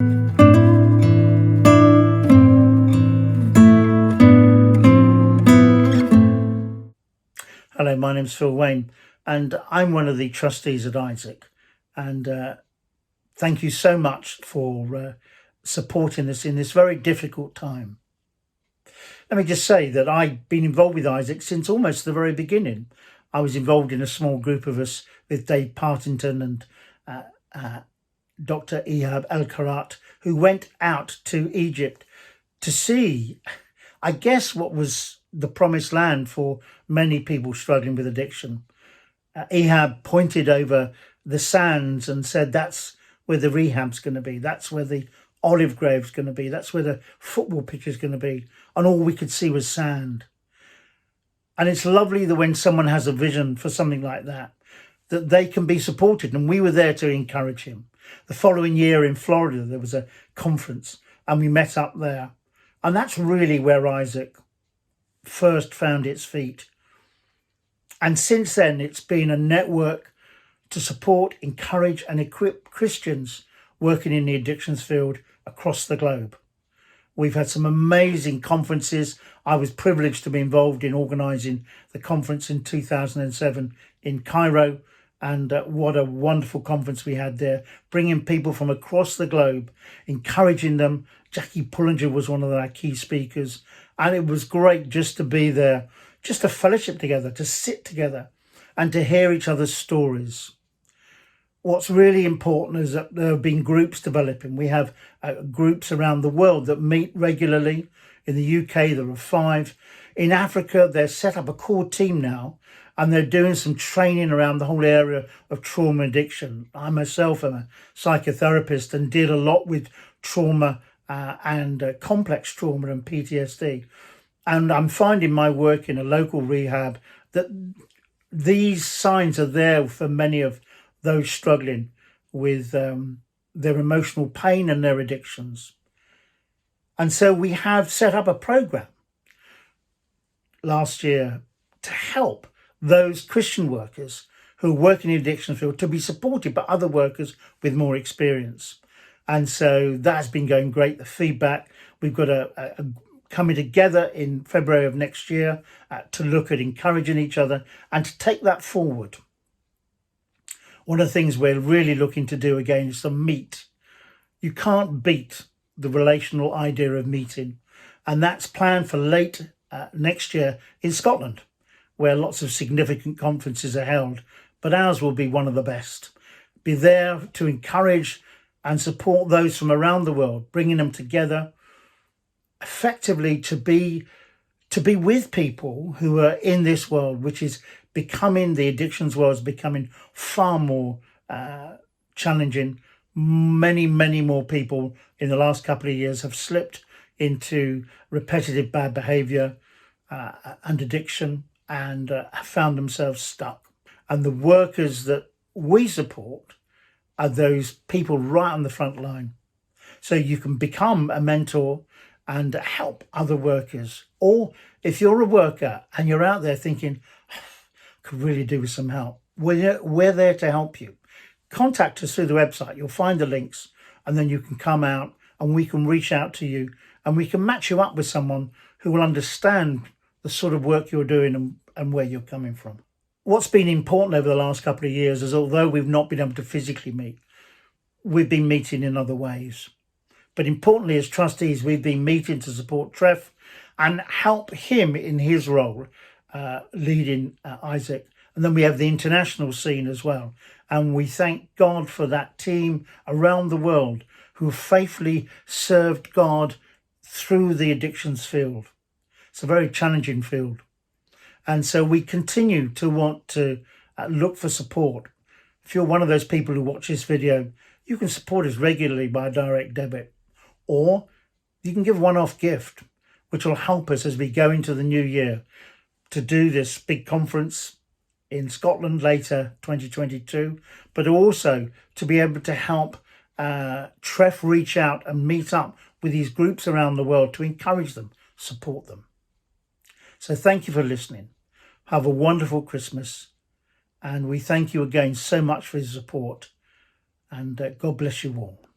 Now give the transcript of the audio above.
Hello, my name's Phil Waine, and I'm one of the trustees at Isaac. And thank you so much for supporting us in this very difficult time. Let me just say that I've been involved with Isaac since almost the very beginning. I was involved in a small group of us with Dave Partington and Dr. Ehab El-Karat, who went out to Egypt to see, I guess, what was the promised land for many people struggling with addiction. Ehab pointed over the sands and said, that's where the rehab's going to be. That's where the olive grove's going to be. That's where the football pitch is going to be. And all we could see was sand. And it's lovely that when someone has a vision for something like that, that they can be supported. And we were there to encourage him. The following year in Florida, there was a conference and we met up there. And that's really where Isaac first found its feet. And since then, it's been a network to support, encourage and equip Christians working in the addictions field across the globe. We've had some amazing conferences. I was privileged to be involved in organising the conference in 2007 in Cairo. And what a wonderful conference we had there, bringing people from across the globe, encouraging them. Jackie Pullinger was one of our key speakers. And it was great just to be there, just to fellowship together, to sit together and to hear each other's stories. What's really important is that there have been groups developing. We have groups around the world that meet regularly. In the UK, there are 5. In Africa, they've set up a core team now, and they're doing some training around the whole area of trauma addiction. I myself am a psychotherapist and deal a lot with trauma and complex trauma and PTSD. And I'm finding my work in a local rehab that these signs are there for many of those struggling with their emotional pain and their addictions. And so we have set up a program last year to help those Christian workers who work in the addiction field to be supported by other workers with more experience. And so that's been going great. The feedback, we've got a coming together in February of next year to look at encouraging each other and to take that forward. One of the things we're really looking to do again is to meet. You can't beat the relational idea of meeting. And that's planned for late next year in Scotland, where lots of significant conferences are held. But ours will be one of the best. Be there to encourage and support those from around the world, bringing them together effectively to be with people who are in this world, which is becoming, the addictions world is becoming far more challenging. Many more people in the last couple of years have slipped into repetitive bad behaviour and addiction and have found themselves stuck. And the workers that we support are those people right on the front line. So you can become a mentor and help other workers. Or if you're a worker and you're out there thinking, could really do with some help, we're there to help you. Contact us through the website. You'll find the links, and then you can come out and we can reach out to you and we can match you up with someone who will understand the sort of work you're doing and where you're coming from. What's been important over the last couple of years is, although we've not been able to physically meet, we've been meeting in other ways. But importantly, as trustees, we've been meeting to support Treff and help him in his role leading Isaac. And then we have the international scene as well. And we thank God for that team around the world who have faithfully served God through the addictions field. It's a very challenging field. And so we continue to want to look for support. If you're one of those people who watch this video, you can support us regularly by direct debit, or you can give a one-off gift, which will help us as we go into the new year to do this big conference in Scotland later, 2022, but also to be able to help Treff reach out and meet up with these groups around the world to encourage them, support them. So thank you for listening. Have a wonderful Christmas. And we thank you again so much for your support. And God bless you all.